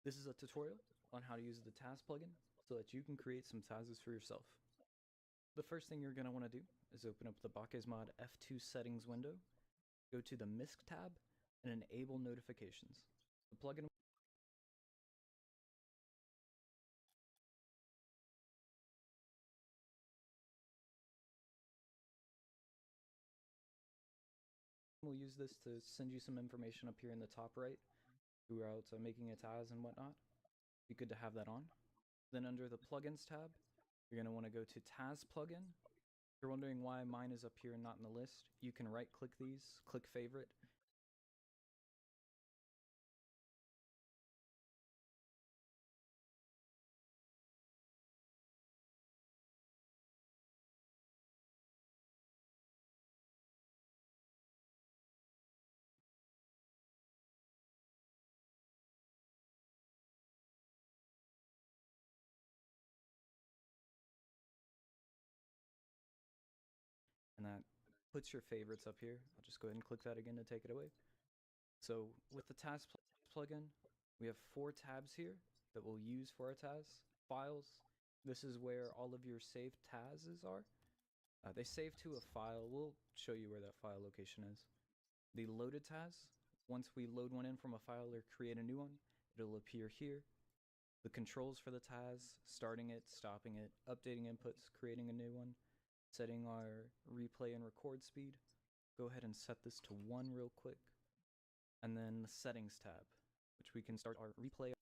This is a tutorial on how to use the Taz plugin so that you can create some Tazes for yourself. The first thing you're going to want to do is open up the Bakesmod F2 settings window, go to the MISC tab, and enable notifications. The plugin will use this to send you some information up here in the top right throughout making a Taz and whatnot. Be good to have that on. Then under the plugins tab, you're going to want to go to Taz plugin. If you're wondering why mine is up here and not in the list, you can right click these, click favorite, and that puts your favorites up here. I'll just go ahead and click that again to take it away. So with the Taz plugin, we have 4 tabs here that we'll use for our Taz. Files, this is where all of your saved Tazes are. They save to a file. We'll show you where that file location is. The loaded Taz, once we load one in from a file or create a new one, it'll appear here. The controls for the Taz, starting it, stopping it, updating inputs, creating a new one, setting our replay and record speed. Go ahead and set this to 1 real quick. And then the settings tab, which we can start our replay.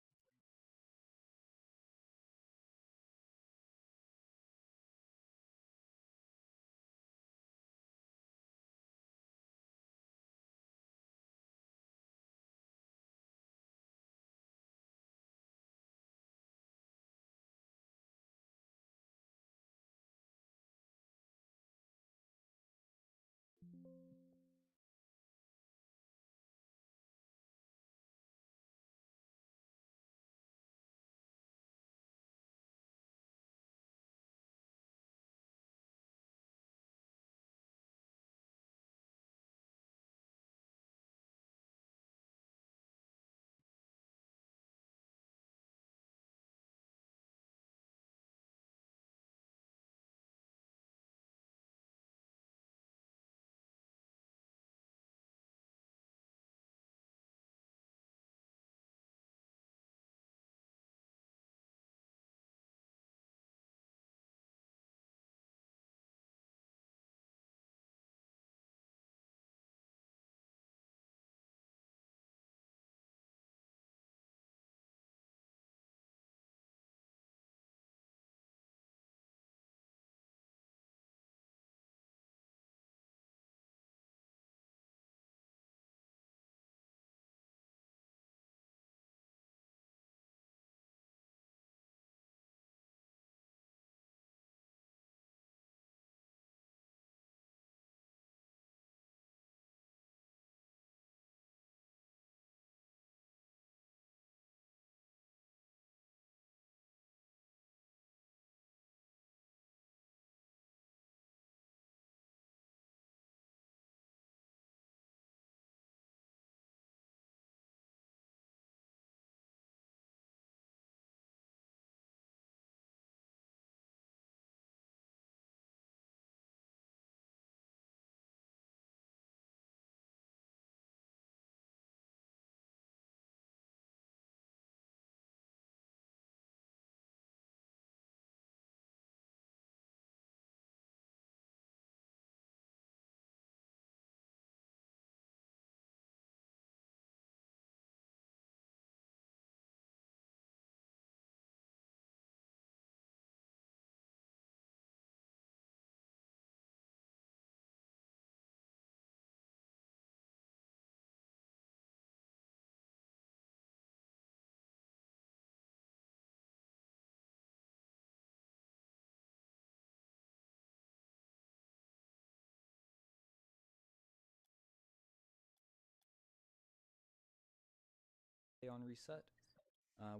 On reset.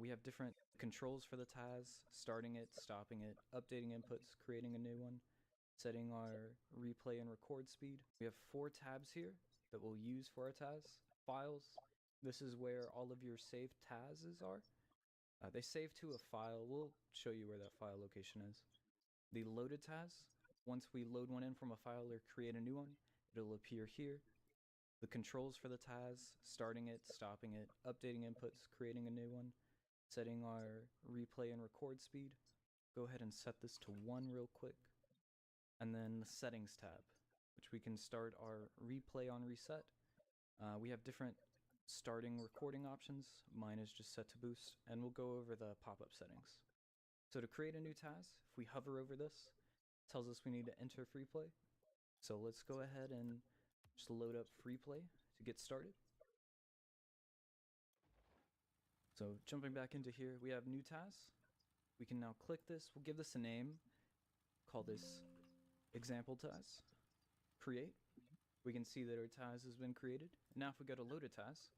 We have different controls for the Taz, starting it, stopping it, updating inputs, creating a new one, setting our replay and record speed. We have 4 tabs here that we'll use for our Taz. Files, this is where all of your saved Tazes are. They save to a file. We'll show you where that file location is. The loaded TAS, once we load one in from a file or create a new one, it'll appear here. The controls for the TAS, starting it, stopping it, updating inputs, creating a new one, setting our replay and record speed. Go ahead and set this to 1 real quick. And then the settings tab, which we can start our replay on reset. We have different starting recording options. Mine is just set to boost, and we'll go over the pop-up settings. So to create a new TAS, if we hover over this, it tells us we need to enter free play. So let's go ahead and just load up free play to get started. So jumping back into here, we have new TAS. We can now click this. We'll give this a name. Call this example TAS. Create. We can see that our TAS has been created. Now if we go to load a TAS,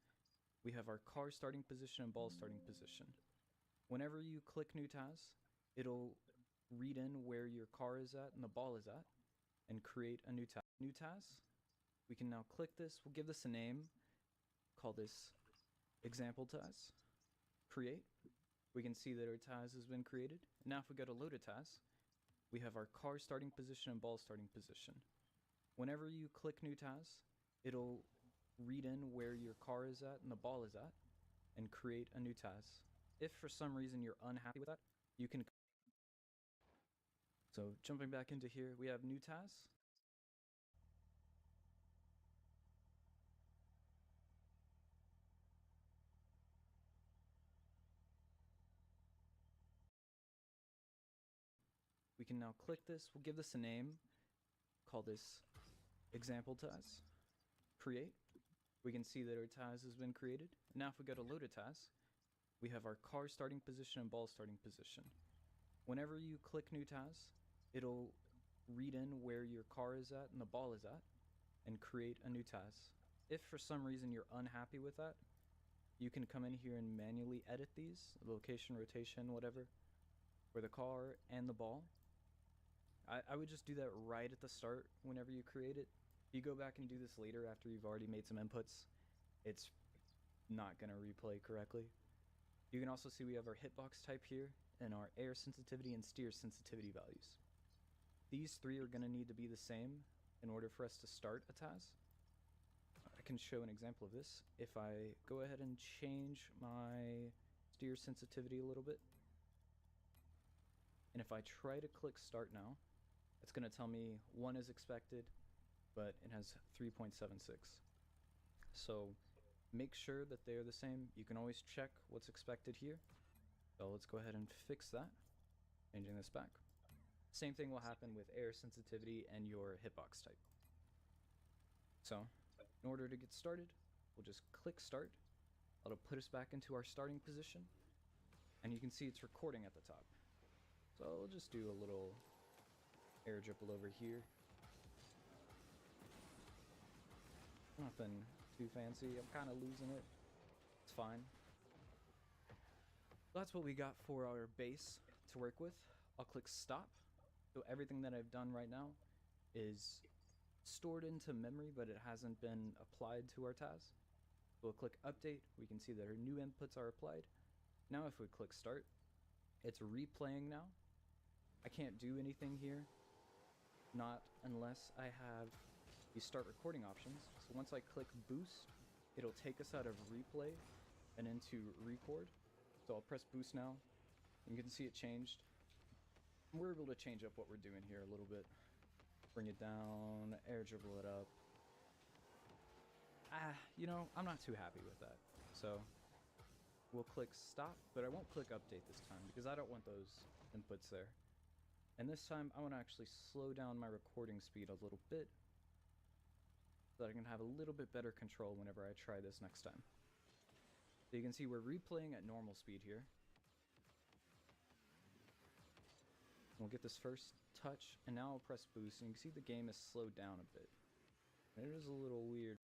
we have our car starting position and ball starting position. Whenever you click new TAS, it'll read in where your car is at and the ball is at and create a new TAS. New TAS. We can now click this. We'll give this a name. Call this example TAS. Create. We can see that our TAS has been created. Now if we go to load a TAS, we have our car starting position and ball starting position. Whenever you click new TAS, it'll read in where your car is at and the ball is at and create a new TAS. If for some reason you're unhappy with that, you can... So jumping back into here, we have new TAS. We can now click this. We'll give this a name. Call this example TAS. Create. We can see that our TAS has been created. Now if we go to load a TAS, we have our car starting position and ball starting position. Whenever you click new TAS, it'll read in where your car is at and the ball is at and create a new TAS. If for some reason you're unhappy with that, you can come in here and manually edit these, location, rotation, whatever, for the car and the ball. I would just do that right at the start whenever you create it. If you go back and do this later after you've already made some inputs, it's not going to replay correctly. You can also see we have our hitbox type here and our air sensitivity and steer sensitivity values. These three are going to need to be the same in order for us to start a TAS. I can show an example of this. If I go ahead and change my steer sensitivity a little bit, and if I try to click start now, it's going to tell me 1 is expected, but it has 3.76. So make sure that they're the same. You can always check what's expected here. So let's go ahead and fix that, changing this back. Same thing will happen with air sensitivity and your hitbox type. So in order to get started, we'll just click start. It'll put us back into our starting position, and you can see it's recording at the top. So we'll just do a little air dribble over here. Nothing too fancy. I'm kind of losing it. It's fine. That's what we got for our base to work with. I'll click stop. So everything that I've done right now is stored into memory, but it hasn't been applied to our TAS. We'll click update. We can see that our new inputs are applied. Now if we click start, it's replaying now. I can't do anything here, not unless I have the start recording options. So once I click boost, it'll take us out of replay and into record. So I'll press boost now. You can see it changed. We're able to change up what we're doing here a little bit. Bring it down, air dribble it up. You know, I'm not too happy with that. So we'll click stop, but I won't click update this time because I don't want those inputs there. And this time I want to actually slow down my recording speed a little bit so that I can have a little bit better control whenever I try this next time. So you can see we're replaying at normal speed here. We'll get this first touch, and now I'll press boost, and you can see the game is slowed down a bit. It is a little weird.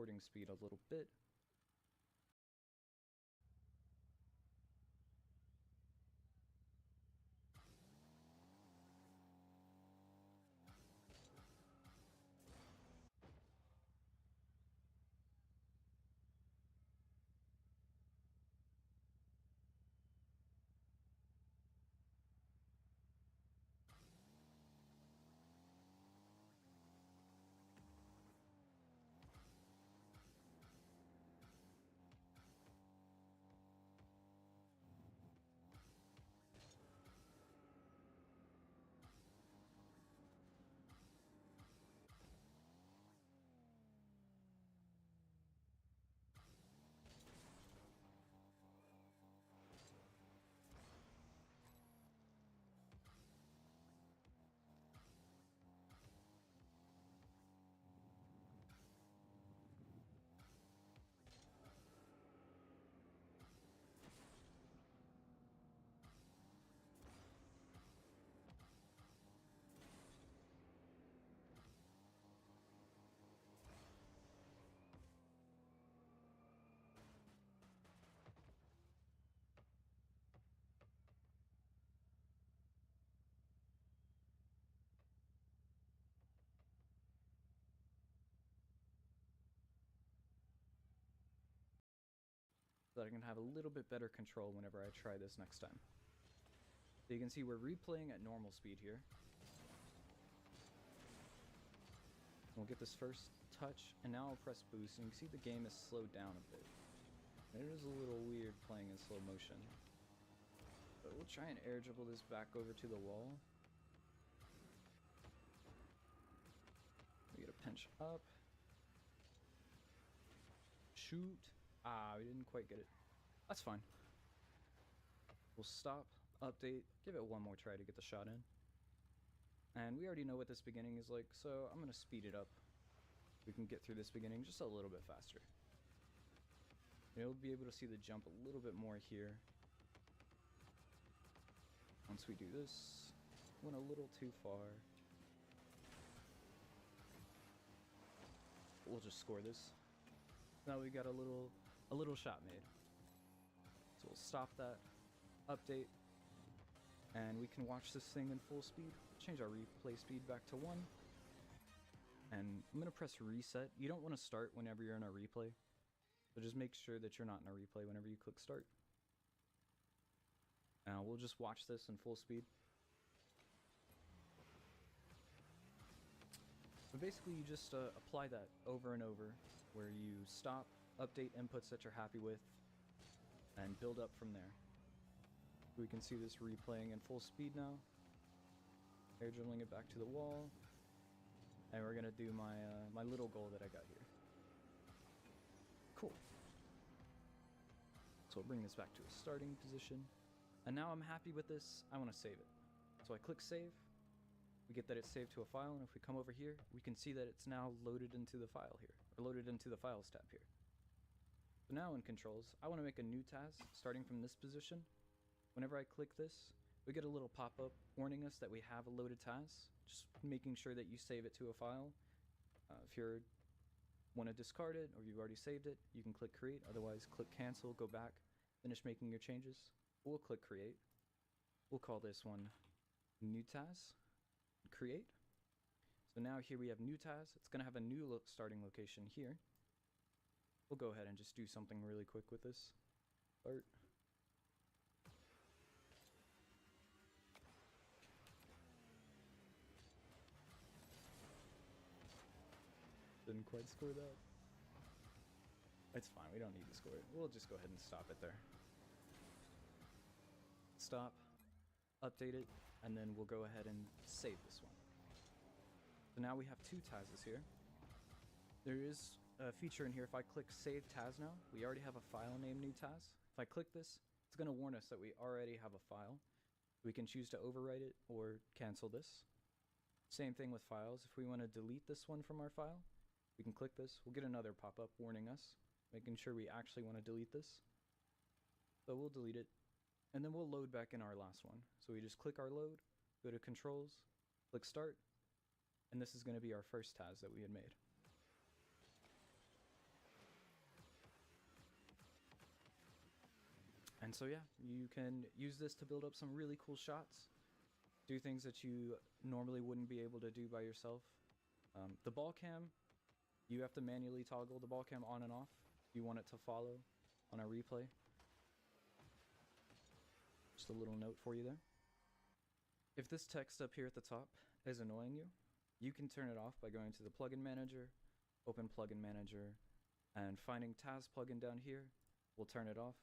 recording speed a little bit. So that I can have a little bit better control whenever I try this next time. So you can see we're replaying at normal speed here. We'll get this first touch, and now I'll press boost, and you can see the game is slowed down a bit. It is a little weird playing in slow motion. But we'll try and air dribble this back over to the wall. We get a pinch up. Shoot. Ah, we didn't quite get it. That's fine. We'll stop, update, give it one more try to get the shot in. And we already know what this beginning is like, so I'm going to speed it up. We can get through this beginning just a little bit faster. You'll be able to see the jump a little bit more here. Once we do this, went a little too far. We'll just score this. Now we got a little shot made. So we'll stop that, update, and we can watch this thing in full speed. Change our replay speed back to 1. And I'm gonna press reset. You don't want to start whenever you're in a replay. So just make sure that you're not in a replay whenever you click start. Now we'll just watch this in full speed. So basically you just apply that over and over, where you stop, update inputs that you're happy with, and build up from there. We can see this replaying in full speed now. Air dribbling it back to the wall. And we're gonna do my my little goal that I got here. Cool. So I'll bring this back to a starting position. And now I'm happy with this, I wanna save it. So I click save. We get that it's saved to a file, and if we come over here, we can see that it's now loaded into the file here, or loaded into the Files tab here. So now in Controls, I want to make a new task starting from this position. Whenever I click this, we get a little pop-up warning us that we have a loaded task, just making sure that you save it to a file. If you want to discard it, or you've already saved it, you can click Create, otherwise click Cancel, go back, finish making your changes. We'll click Create. We'll call this one New Task. Create. So now here we have new task. It's going to have a new starting location here. We'll go ahead and just do something really quick with this. Start. Didn't quite score that. It's fine, we don't need to score it. We'll just go ahead and stop it there. Stop, update it, and then we'll go ahead and save this one. So now we have two tasks here. There is a feature in here, if I click Save Taz now, we already have a file named New Task. If I click this, it's going to warn us that we already have a file. We can choose to overwrite it or cancel this. Same thing with files. If we want to delete this one from our file, we can click this. We'll get another pop-up warning us, making sure we actually want to delete this. So we'll delete it. And then we'll load back in our last one. So we just click our load, go to Controls, click Start, and this is going to be our first task that we had made. And so yeah, you can use this to build up some really cool shots, do things that you normally wouldn't be able to do by yourself. The ball cam, you have to manually toggle the ball cam on and off if you want it to follow on a replay. Just a little note for you there. If this text up here at the top is annoying you, you can turn it off by going to the plugin manager, open plugin manager, and finding Taz plugin down here will turn it off.